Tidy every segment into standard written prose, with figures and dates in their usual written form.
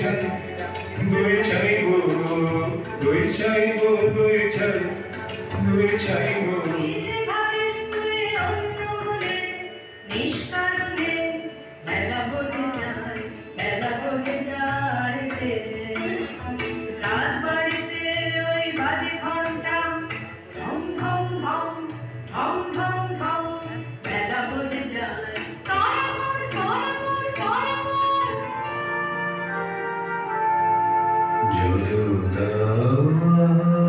ছাই দুই ছাইব দুই ছাইব দুই ছাই দুই ছাইব নিষ্কারণে মেলা বলে যায় রাত বাড়িতে ওই বাজে ঘন্টা ঢং ঢং ঢং ঢং ঢং ঢং মেলা বলে যায় টরামর টরামর টরামর জলু দাও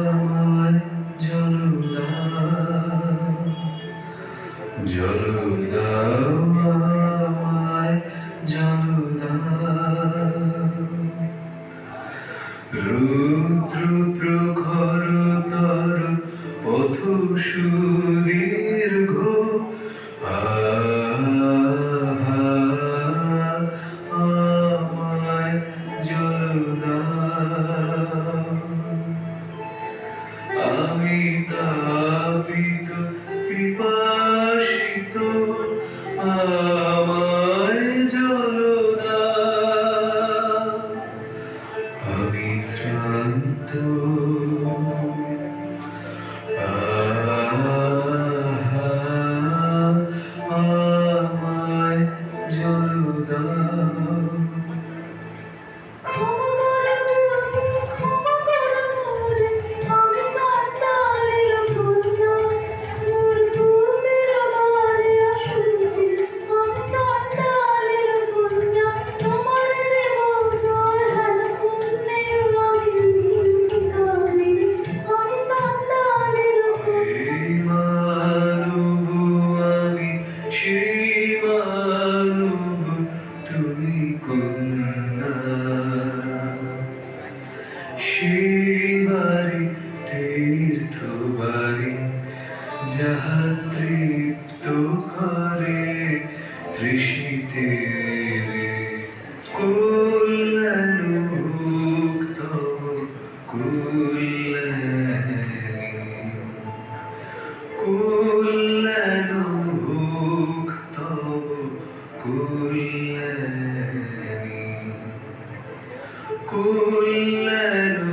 আমায় জলু দাও জলু দাও আমায় জলু দাও রুদ্র প্রখরতর পথ সুদীর্ঘ আমায় জলু দাও আমি তাপিত পিপাসিত আমায় জলু দাও আমি শ্রান্ত আমায় জলু দাও শিবারি তীর্থ বাড়ি যাহা তৃপ্ত করে তৃষিতে কল্যাণভুক্ত কল্যাণভুক্ত কল্যাণী কল্যাণ